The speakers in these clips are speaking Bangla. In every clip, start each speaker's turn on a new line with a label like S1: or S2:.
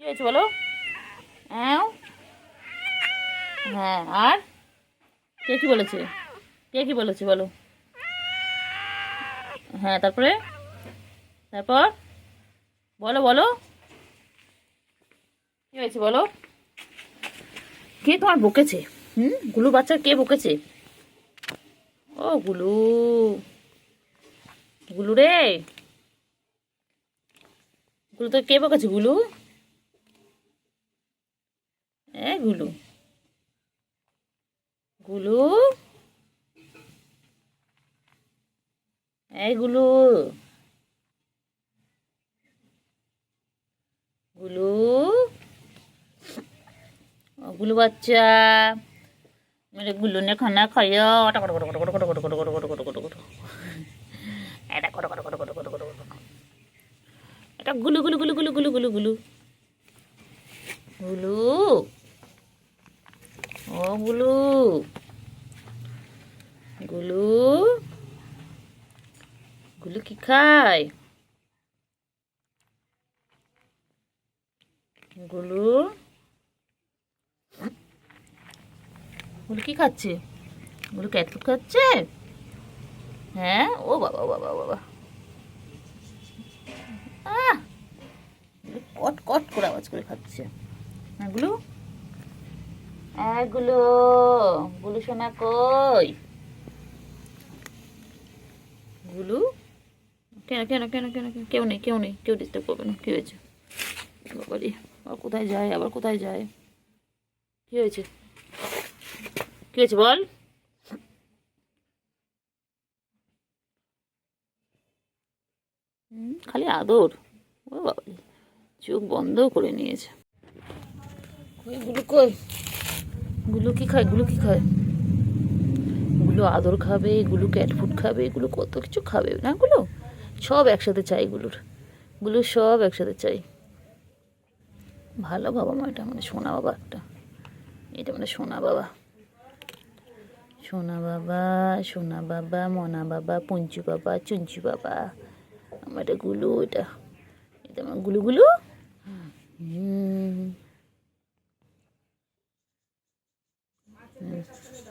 S1: হয়েছে বলো? হ্যাঁ, হ্যাঁ। আর কে কি বলেছে? কে কি বলেছে বলো? হ্যাঁ, তারপরে? তারপর বলো বলো, কি হয়েছে বলো? কে তোমার বকেছে? গুলু বাচ্চা কে বকেছে? ও গুলু, গুলু রে, গুলু তো কে বকেছে গুলু? গুলু, গুলু, গুলু, গুলু, ও গুলু বাচ্চা, मेरे गुल्लू ने खाना खाया। এটা করো করো করো করো করো করো করো। এটা গুলু গুলু গুলু গুলু গুলু গুলু গুলু গুলু, ও গুলু, গুলু, গুলু কি খায়? গুলু, গুলু কি খাচ্ছে? গুলু ক্যাট ফুড খাচ্ছে? হ্যাঁ, ও বাবা বাবা বাবা, আহ, কট কট করে আওয়াজ করে খাচ্ছে। হ্যাঁ গুলু, গুলু, গুলু সোনা কই? গুলু, কেন কেন কেন কেন কেন? কেউ নেই কেউ নেই, কেউ ডিস্টার্ব করবে না। কি হয়েছে বাবারি? আবার কোথায় যায়, আবার কোথায় যায়? কি হয়েছে? কি হয়েছে বল? খালি আদর। ও বাবা, চোখ বন্ধ করে নিয়েছে। কই গুলু কই? গুলু কি খায়? গুলু কি খায়? গুলু আদর খাবে, গুলু ক্যাট ফুড খাবে, এগুলো কত কিছু খাবে না গুলো। সব একসাথে চাই গুলুর, গুলু সব একসাথে চাই। ভালো বাবা মা, এটা মানে সোনা বাবা একটা, এটা মানে সোনা বাবা, সোনা বাবা, সোনা বাবা, মনা বাবা, পুঞ্চু বাবা, চুঞ্চু বাবা। আমার এটা গুলু, এটা এটা আমার গুলু গুলু।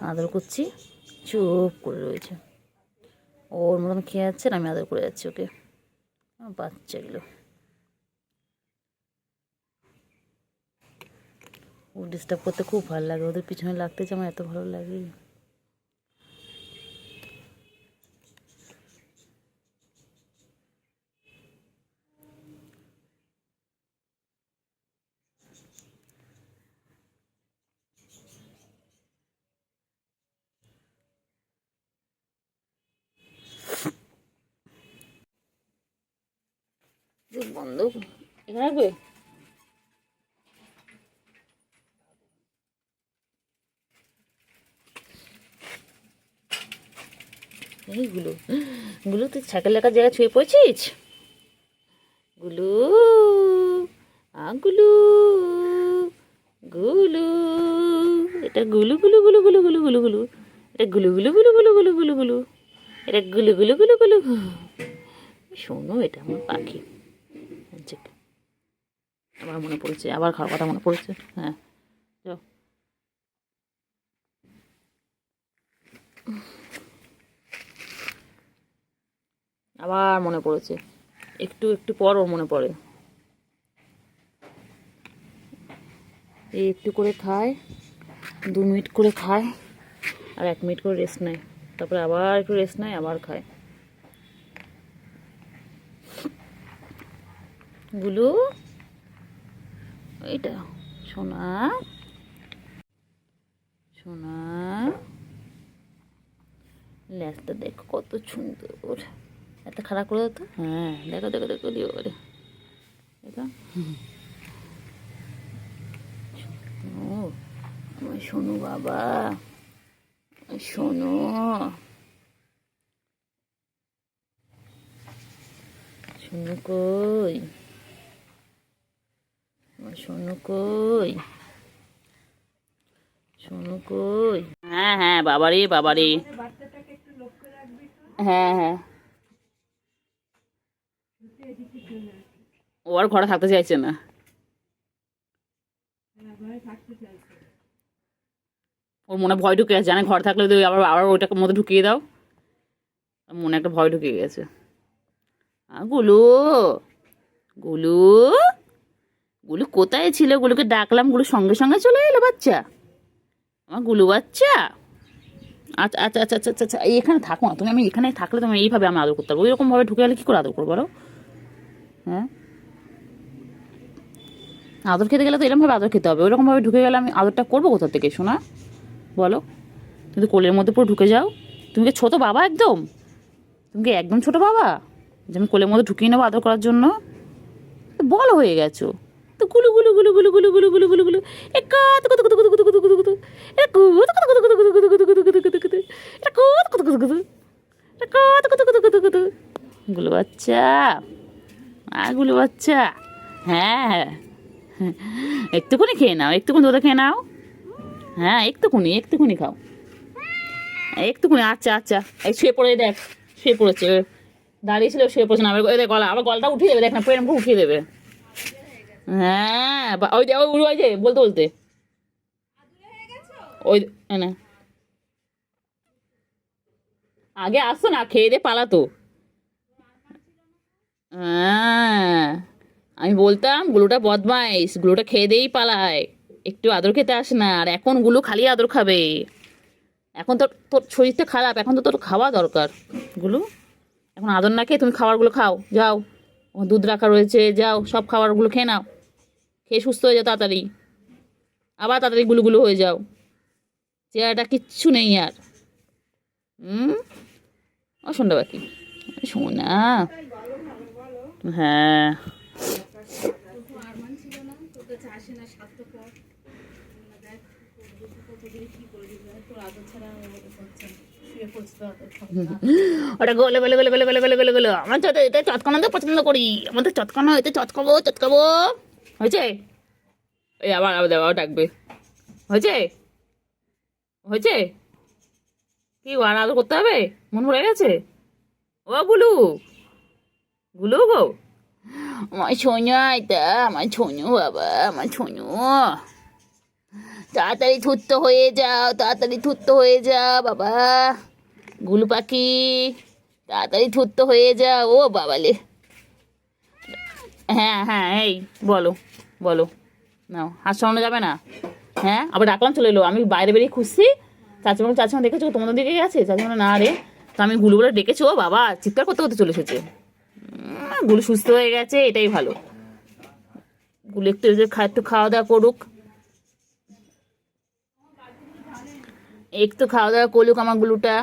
S1: আদর করছি, চুপ করে রয়েছে। ওর মতন খেয়ে যাচ্ছে আর আমি আদর করে যাচ্ছি ওকে। বাচ্চাগুলো ও ডিস্টার্ব করতে খুব ভালো লাগে, ওদের পিছনে লাগতে যে আমার এত ভালো লাগে। বন্ধ এখানে রাখবে। এইগুলো, গুলো তুই সাইকেল লেখার জায়গায় ছুঁয়ে পড়েছিস? গুলু, গুলু, গুলু, এটা গুলু গুলু গুলু গুলু গুলু গুলু গুলু, এটা গুলু গুলু গুলু গুলু গুলু গুলু গুলু, এটা গুলু গুলু গুলু গুলু। শোনো, এটা আমার পাখি। আবার মনে পড়েছে, আবার খাওয়ার কথা মনে পড়েছে। হ্যাঁ, যাও। আবার মনে পড়েছে, একটু একটু পর ওর মনে পড়ে। এই একটু করে খায়, 2 মিনিট করে খায়, আর 1 মিনিট করে রেস্ট নেয়, তারপরে আবার একটু রেস্ট নেয়, আবার খায়। গুলু, এইটা সোনা, সোনা, ল্যাসটা দেখো কত সুন্দর। এত খারাপ করে তো। হ্যাঁ, দেখো দেখো দেখো, দিও করে দেখো। ও আমার সোনু বাবা, সোনু, সোনু কই? আমার সোনু কই? সোনু কই? হ্যাঁ হ্যাঁ, বাবারে বাবারে। হ্যাঁ হ্যাঁ, ও আর ঘরে থাকতে চাইছে না। ওর মনে ভয় ঢুকে গেছে, জানে ঘর থাকলে তো আবার আবার ওইটাকে মধ্যে ঢুকিয়ে দাও, মনে একটা ভয় ঢুকে গেছে। গুলু, গুলু, গুলু কোথায় ছিল? গুলুকে ডাকলাম, গুলু সঙ্গে সঙ্গে চলে এলো। বাচ্চা, আমার গুলু বাচ্চা। আচ্ছা আচ্ছা আচ্ছা আচ্ছা আচ্ছা, এখানে থাকো না তুমি, আমি এখানে থাকলে তুমি এইভাবে আমি আদর করতে পারবো, ওইরকমভাবে ঢুকে গেলে কী করে আদর করবো বলো? হ্যাঁ, আদর খেতে গেলে তো এরকমভাবে আদর খেতে হবে, ওইরকমভাবে ঢুকে গেলে আমি আদরটা করবো কোথা থেকে শোনা বলো? তুমি তো কোলের মধ্যে পুরো ঢুকে যাও। তুমি কি ছোটো বাবা একদম? তুমি কি একদম ছোটো বাবা যে আমি কোলের মধ্যে ঢুকিয়ে নেবো আদর করার জন্য? বড় হয়ে গেছো তো। গুলু গুলু গুলু গুলু গুলু গুলু গুলু গুলু গুলু, গুলু বাচ্চা, গুলু বাচ্চা। হ্যাঁ, একটুখানি খেয়ে নাও, একটুখানি ওটা খেয়ে নাও। হ্যাঁ, একটুখানি একটুখানি খাও, একটুখানি। আচ্ছা আচ্ছা, এই শুয়ে পড়ে দেখ, শুয়ে পড়েছে, দাঁড়িয়েছিল শুয়ে পড়ছে না, আবার গলা, আবার গলাটা উঠিয়ে দেবে, দেখ না প্রেম উঠিয়ে দেবে। হ্যাঁ, ওই ওই যে বলতে বলতে ওই না, আগে আসতো না, খেয়ে দিয়ে পালাতো। হ্যাঁ, আমি বলতাম গুলোটা বদমাইশ, গুলোটা খেয়ে দিয়েই পালায়, একটু আদর খেতে আসে না। আর এখন গুলো খালি আদর খাবে। এখন তো তোর শরীরটা খারাপ, এখন তো তোর খাওয়া দরকার গুলো। এখন আদর না খেয়ে তুমি খাবারগুলো খাও, যাও, দুধ রাখা রয়েছে, যাও সব খাবারগুলো খেয়ে নাও, খেয়ে সুস্থ হয়ে যাও তাড়াতাড়ি, আবার তাড়াতাড়ি গুলুগুলো হয়ে যাও। চেহারাটা কিচ্ছু নেই আর। ও শোনটা বাকি শোনা। হ্যাঁ, ওটা গোলে গোলে গোলে গোলে গোলে গোলে গোলে গোলে, আমার তো এটা চটকানো তো পছন্দ করি, আমাদের চটকানো, এতে চটকাবো চটকাবো। হয়েছে? এই আবার আবার দেওয়া ডাকবে। হয়েছে? হয়েছে? কি আর আদর করতে হবে? মন ভরে গেছে? ও গুলু, গুলু গো, আমার ছোঁয়া, এটা আমার ছোঁয়ু বাবা, আমার ছোঁয়ু। তাড়াতাড়ি থুত্ত হয়ে যাও, তাড়াতাড়ি থুত্ত হয়ে যাও বাবা, গুলু পাখি, তাড়াতাড়ি থুত্ত হয়ে যাও। ও বাবালে, হ্যাঁ হ্যাঁ, এই বলো বলো, নাও, হাত সরানো যাবে না। হ্যাঁ, আবার ডাকলাম চলে এলো, আমি বাইরে বেরিয়ে খুঁজছি, চাচিমা চাচিমা দেখেছো তোমাদের দিকে গেছে, চাচিমা না রে, তো আমি গুলু বলে ডেকেছি, ও বাবা চিৎকার করতে করতে চলে এসেছে। গুলু সুস্থ হয়ে গেছে, এটাই ভালো। গুলু একটু একটু খাওয়া দাওয়া করুক, একটু খাওয়া দাওয়া করলুক আমার গুলুটা,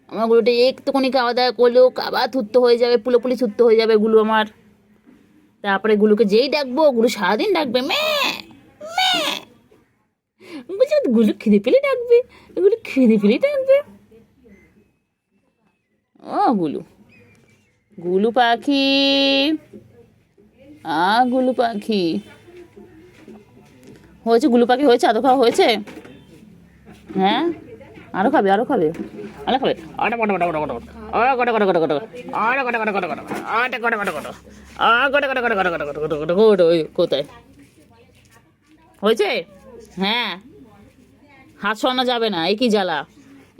S1: আমার গুলুটা একটুখানি খাওয়া দাওয়া করলুক, আবার থুত্ত হয়ে যাবে, পুলোপুলি থুত্ত হয়ে যাবে গুলু আমার। তারপরে গুলুকে যেই ডাকবো, গুলু সারাদিন ডাকবে ম্যাঁ ম্যাঁ, বলছি গুলু খিদে পেলে ডাকবে, গুলু খিদে পেলে ডাকবে। ও গুলু, গুলু পাখি, গুলু পাখি হয়েছে, গুলু পাখি হয়েছে, আদর খাওয়া হয়েছে। হ্যাঁ, আরো খাবে, আরো খাবে, আরো খাবে। আটা কটা কটা কটা কটা কটা কটা কটা কটা আটা কটা কটা কটা কটা আটা কটা কটা কটা কটা কটা কটা কটা কটা কটা কটা কটা কটা, ওই কোথায় হয়েছে? হ্যাঁ, হাত সরানো যাবে না, একই জ্বালা,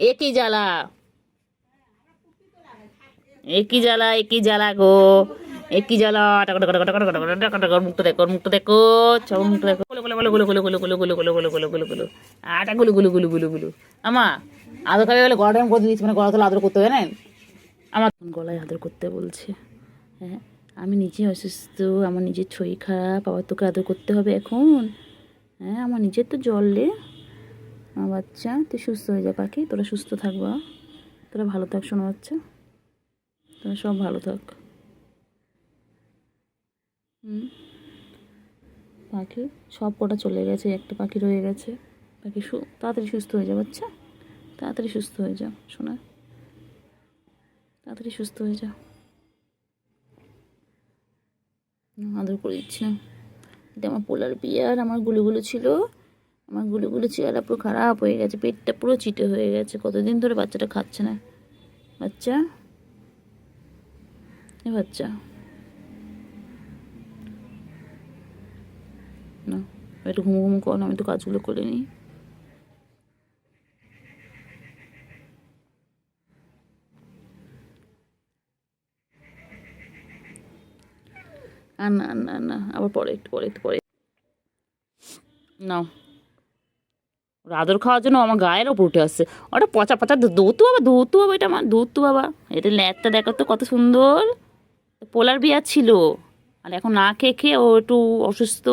S1: একই জ্বালা, একই জ্বালা, একই জ্বালা গো, একই জ্বালা। আটা কটা কটা কটা কটা কটা কটা কটা কটা, মুক্ত দেখো, মুক্ত দেখো, সব মুক্ত দেখো, গুলো গুলো গুলো গুলো গুলো গুলো গুলো গুলো গুলো গুলো গুলো গুলো গুলো, আটা গুলো গুলো গুলো গুলো গুলো। আমা আদর খাবে বলে গলাটা আমি করে দিচ্ছি, মানে গলা তোলা আদর করতে হবে না আমার, গলায় আদর করতে বলছে। হ্যাঁ, আমি নিজে অসুস্থ, আমার নিজের শরীর খারাপ, আবার তোকে আদর করতে হবে এখন? হ্যাঁ, আমার নিজের তো জল রে, আমার বাচ্চা, তুই সুস্থ হয়ে যা পাখি, তোরা সুস্থ থাকবা, তোরা ভালো থাক শোনো বাচ্চা, তোরা সব ভালো থাক। পাখি সব কটা চলে গেছে, একটা পাখি রয়ে গেছে। পাখি তাড়াতাড়ি সুস্থ হয়ে যা বাচ্চা, তাড়াতাড়ি সুস্থ হয়ে যা শোনা, তাড়াতাড়ি সুস্থ হয়ে যা। আদর করে দিচ্ছি না, এটা আমার পোলার বিয়ার, আমার গুলিগুলো ছিল, আমার গুলিগুলো চেহারা পুরো খারাপ হয়ে গেছে, পেটটা পুরো চিটে হয়ে গেছে, কতদিন ধরে বাচ্চাটা খাচ্ছে না। বাচ্চা, এ বাচ্চা, না একটু ঘুমো ঘুমো করো, আমি একটু কাজগুলো করে নিই। আর না না না, আবার পরে একটু পরে একটু পরে নাও। ওর আদর খাওয়ার জন্য আমার গায়ের ওপর উঠে আসছে। ওটা পচা পচা দৌতু বাবা, দৌতু বাবা, এটা আমার দৌতু বাবা। এটা ল্যাটটা দেখো তো কত সুন্দর। পোলার বিয়ার ছিল, আর এখন না খেয়ে খেয়ে ও একটু অসুস্থ।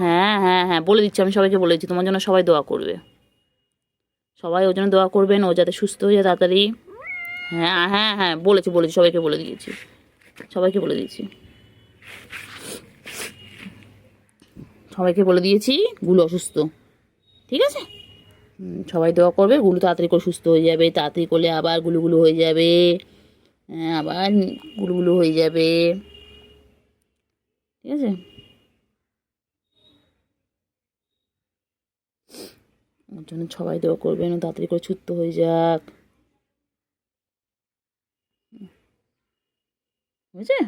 S1: হ্যাঁ হ্যাঁ হ্যাঁ, বলে দিচ্ছি, আমি সবাইকে বলে দিচ্ছি, তোমার জন্য সবাই দোয়া করবে। সবাই ওর জন্য দোয়া করবেন, ও যাতে সুস্থ হয়ে যায় তাড়াতাড়ি। হ্যাঁ হ্যাঁ হ্যাঁ, বলেছি বলেছি, সবাইকে বলে দিয়েছি, সবাইকে বলে দিয়েছি, সবাইকে বলে দিয়েছি গুলো অসুস্থ, ঠিক আছে? সবাই দোয়া করবে, গুলো তাড়াতাড়ি করে সুস্থ হয়ে যাবে। তাড়াতাড়ি করলে আবার গুলুগুলো হয়ে যাবে, আবার গুলুগুলো হয়ে যাবে, ঠিক আছে? ওর জন্য সবাই দোয়া করবেন, ও তাড়াতাড়ি করে সুস্থ হয়ে যাক। হয়েছে?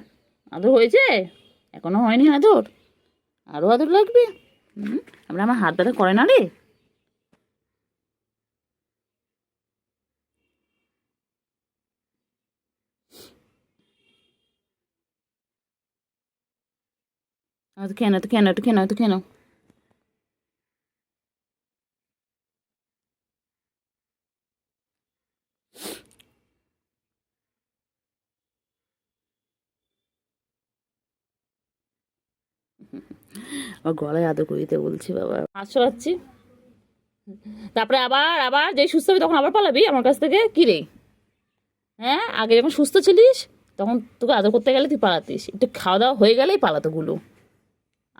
S1: আদর হয়েছে? এখনো হয়নি আদর? আরও আদর লাগবে? আমরা, আমার হাত ব্যথা করে না রে? তো কেন, তো কেন, তো কেন, তো কেন? আমার গলায় আদর করে দিতে বলছি বাবা, আসতে পারছি। তারপরে আবার আবার যেই সুস্থ হবে তখন আবার পালাবি আমার কাছ থেকে, কি রে? হ্যাঁ, আগে যখন সুস্থ ছিলিস তখন তোকে আদর করতে গেলে তুই পালাতিস, একটু খাওয়া দাওয়া হয়ে গেলেই পালাতো গুলো।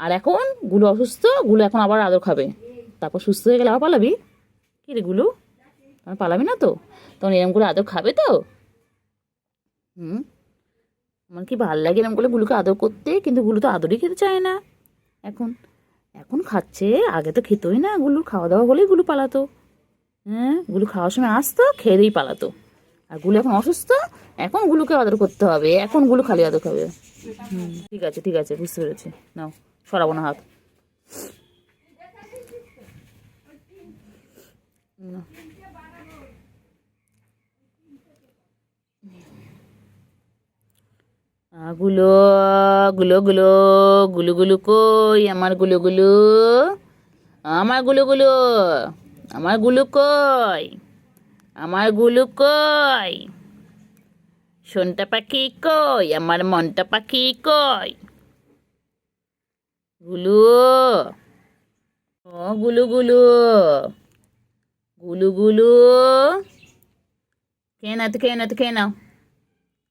S1: আর এখন গুলো অসুস্থ, গুলো এখন আবার আদর খাবে, তারপর সুস্থ হয়ে গেলে আবার পালাবি? কি রে গুলো, তখন পালাবি না তো? তখন এরম করে আদর খাবে তো? আমার কি ভালো লাগে এরম করে গুলোকে আদর করতে, কিন্তু গুলো তো আদরই খেতে চায় না এখন। এখন খাচ্ছে, আগে তো খেতোই না গুলো, খাওয়া দাওয়া হলেই গুলো পালাতো। হ্যাঁ, গুলো খাওয়ার সময় আসতো, খেয়েই পালাতো। আর গুলো এখন অসুস্থ, এখন গুলোকে আদর করতে হবে, এখন গুলো খালি আদর খাবে। ঠিক আছে ঠিক আছে, বুঝতে পেরেছি, নাও সরাবো না হাত। নাও। গুলো গুলো গুলো গুলো গুলো কই আমার গুলো গুলো, আমার গুলো গুলো, আমার গুলো কই, আমার গুলো কই, সোনটা পাখি কই, আমার মনটা পাখি কই, গুলু, ও গুলু গুলু, গুলু গুলু, খেয়ে নাও, তো খেয়ে নাও, তো খেয়ে নাও,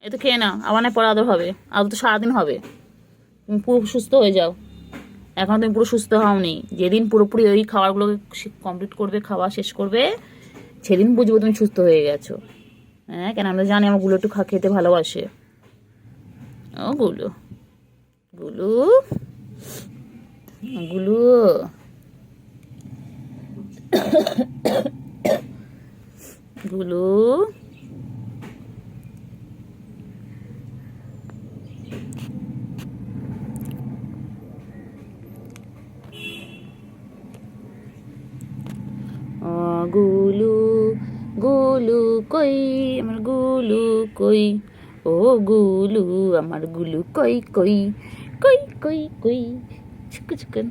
S1: এ তো খেয়ে নাও, আবার না পরে আদর হবে, আদর তো সারাদিন হবে। তুমি পুরো সুস্থ হয়ে যাও, এখন তুমি পুরো সুস্থ হওনি। যেদিন পুরোপুরি ওই খাবারগুলোকে কমপ্লিট করবে, খাওয়া শেষ করবে, সেদিন বুঝবো তুমি সুস্থ হয়ে গেছো। হ্যাঁ, কেন আমরা জানি আমার গুলো একটু খেতে ভালোবাসে। ও গুলো গুলু গুলু, গুলু, গুলু গুলু কই আমার গুলু কই, ও গুলু আমার গুলু কই কই, কই কই কই, চিকু চিকেন।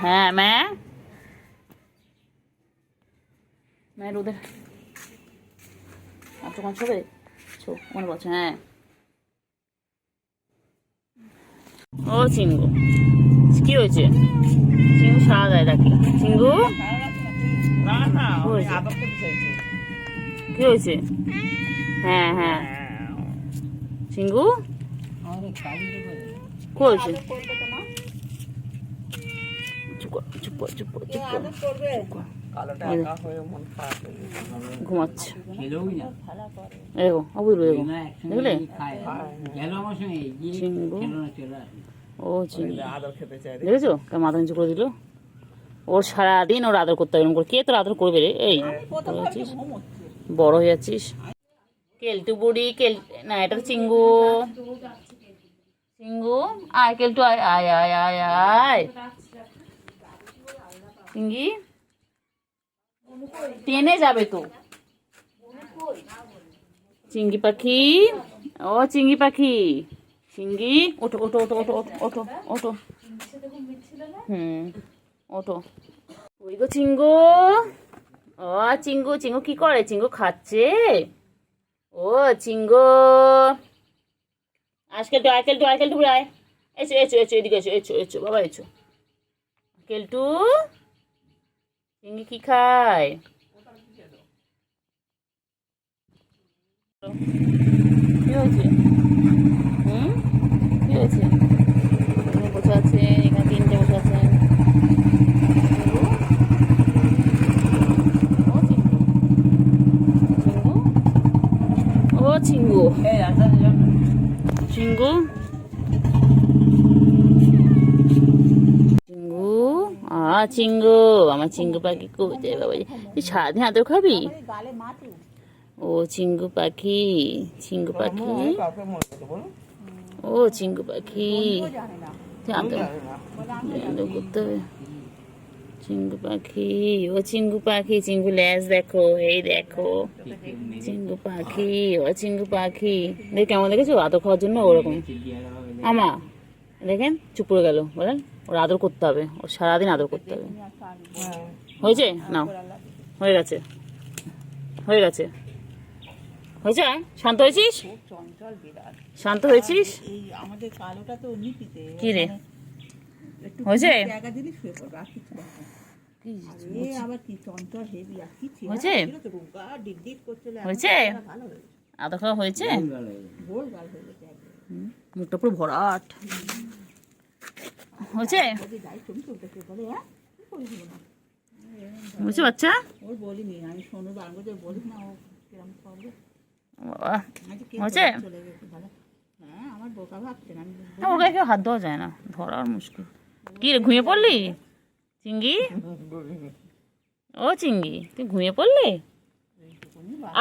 S1: হ্যাঁ ম্যা রোদে আচ্ছা কোন ছবে ছো মনে পড়ছে। হ্যাঁ, ও চিঙ্গু, কি হয়েছে? চিঙ্গু সারা দেয় নাকি? চিঙ্গু কি হয়েছে? হ্যাঁ হ্যাঁ, চিঙ্গু কি হয়েছে? ঘুমাচ্ছে, দেখো অবুঝ দেখো, দেখলে? চিঙ্গু, ও চিঙ্গু দেখেছো কেমন মাথা নিচু করে দিল? ওর সারাদিন ওর আদর করতে হবে, কে তোর আদর করবে রে? এই বড় হয়ে যাচ্ছিস। কেলটু বুড়ি, কেল না, এটা চিঙ্গু, চিঙ্গু আয়, কেলটু আয়, আয় আয় আয় আয়। চিঙ্গি টেনে যাবে তো। চিঙ্গি পাখি, ও চিঙ্গি পাখি, চিঙ্গি ওঠো ওঠো ওঠো ওঠো ওঠো ওঠো। ওঠো। ওই গো চিঙ্গু, ও চিঙ্গু, চিঙ্গু কি করে? চিঙ্গু খাচ্ছে। ও চিঙ্গু, আজকেলটু আয়, কেলটু আয়, কেলটু আয়, এসো এসো এসো, এদিকে এসো, এসো এসো বাবা, এসো। কেলটু, চিঙ্গি কি খায়? কি হয়েছে? কি হয়েছে? এখানে বসে আছে, এখানে তিনটে বসে আছেন। ও চিঙ্গু, চিঙ্গু, চিঙ্গু, চিঙ্গু, আমার চিঙ্গু পাখি কোথায় বাবা? তুই সারাদিন আদর খাবি? ও চিঙ্গু পাখি, চিঙ্গু পাখি, ও চিঙ্গু পাখি, আদর করতে হবে। চিঙ্গু পাখি, ও চিঙ্গু পাখি, চিঙ্গু ল্যাজ দেখো, এই দেখো চিঙ্গু পাখি, ও চিঙ্গু পাখি। দেখ কেমন দেখেছো আদর খাওয়ার জন্য ওরকম। আমা দেখেন চুপ করে গেল, বলেন ওর আদর করতে হবে, ওর সারাদিন আদর করতে হবে। হয়েছে নাও, হয়ে গেছে, হয়ে গেছে, হয়েছে। শান্ত হয়েছিস? শান্ত হয়েছিস? কি রে হয়েছে? হয়েছে, আদর খাওয়া হয়েছে? মুখটা পুরো ভরাট হয়েছে। বুঝছে বাচ্চা? হয়েছে? ওকে কেউ হাত দেওয়া যায় না, ধরার মুশকিল। কি রে ঘুমিয়ে পড়লি চিঙ্গি? ও চিঙ্গি তুই ঘুমিয়ে পড়লি?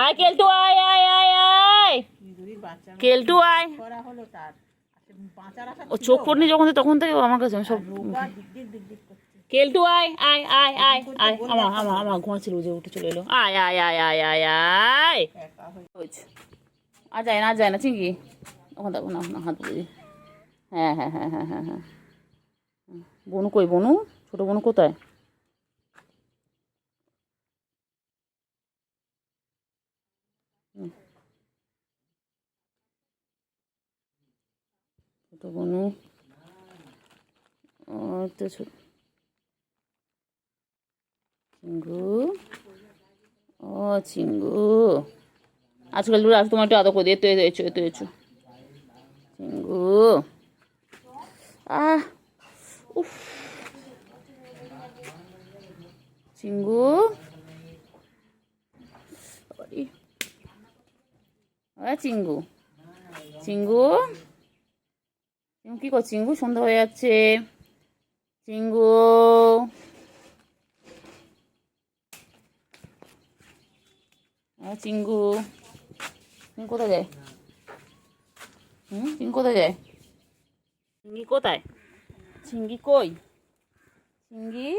S1: আয় কেলটু আয়, আয় আয় আয়, কেলটু আয়। ও চোখ পড়নি যখন তখন থেকে আমার কাছে সব। কেলটু আয়, আয় আয় আয় আয়, আমার আমার আমার ঘুমাচ্ছিল, বুঝে উঠে চলে এলো। আয় আয় আয় আয় আয় আয়, আর যায় না, আর যায় না চিঙ্গি। ওখান দেখো না, না হাত বুঝি। হ্যাঁ হ্যাঁ হ্যাঁ হ্যাঁ হ্যাঁ হ্যাঁ। বনু কই? বনু ছোট বনু কোথায়? ছোট বনু, ও তো চিঙ্গু, ও চিঙ্গু, আজকাল দূর আজ তোমার একটু আদর করে দিয়ে, তো এসো এতো এসো চিঙ্গু। উফ চিঙ্গু, চিঙ্গু, চিঙ্গু, চিঙ্গু কি কর? চিঙ্গু সন্ধ্যা হয়ে যাচ্ছে। চিঙ্গু, চিঙ্গু, চিঙ্গু কোথায় যায়? চিঙ্গু কোথায় যায়? চিঙ্গি কোথায়? চিঙ্গি কই? চিঙ্গি,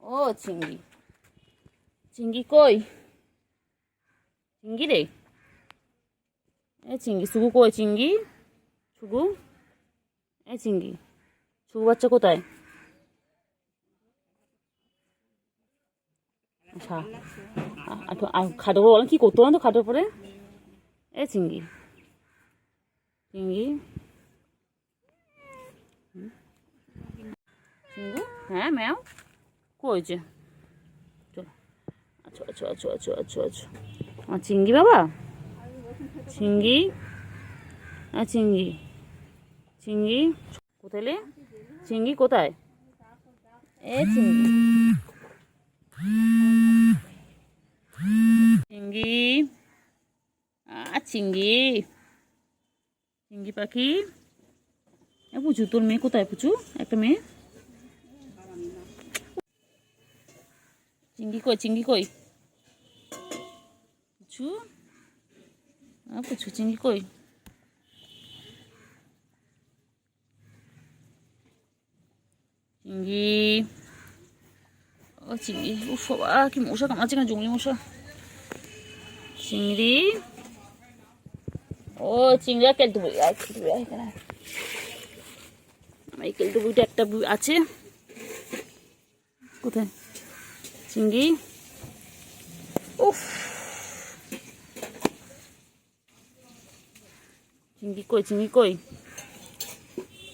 S1: ও চিঙ্গি, চিঙ্গি কই? চিঙ্গি রে, এ চিঙ্গি। সুগু কই? চিঙ্গি, সুগু, এ চিঙ্গি, সুগু বাচ্চা কোথায়? আচ্ছা খাটো করে বলেন, কি করতে বলেন তো খাটোর পরে? এ চিঙ্গি, চিঙ্গি, চিঙ্গু, হ্যাঁ ম্যাও কইছে, চলো আচ্ছা আচ্ছা আচ্ছা আচ্ছা আচ্ছা আচ্ছা। আমার চিঙ্গি বাবা, চিঙ্গি, চিঙ্গি, চিঙ্গি কোথায় লে? চিঙ্গি কোথায়? এ চিঙ্গি, চিঙ্গি, চিঙ্গি, চিঙ্গি পাখি। পুচু তোর মেয়ে কোথায়? পুচু একটা মেয়ে। চিঙ্গি কই? চিঙ্গি কই? পুচু, পুচু চিঙ্গি কই? চিংড়ি, ও চিংড়ি, উফ বাবা কি মশা কামড়াচ্ছে না, জঙ্গলি মশা। চিংড়ি, ও চিংড়ি আর কেলটু বই, আর কেলটু বই এখানে। আমার এই কেলটু বইটা একটা বই আছে, কোথায়? চিংড়ি, উফ চিংড়ি কই, চিংড়ি কই?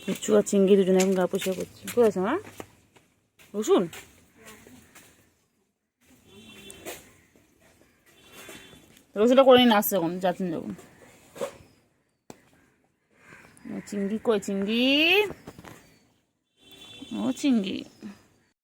S1: পুচু আর চিংড়ি দুজনে এখন গা পরিষ্কার করছি। কোথায় আছে আমার রসুন? রসুনটা করে নিয়ে আসছে যখন যাচ্ছেন যখন। চিংড়ি কই, চিংড়ি, ও চিংড়ি।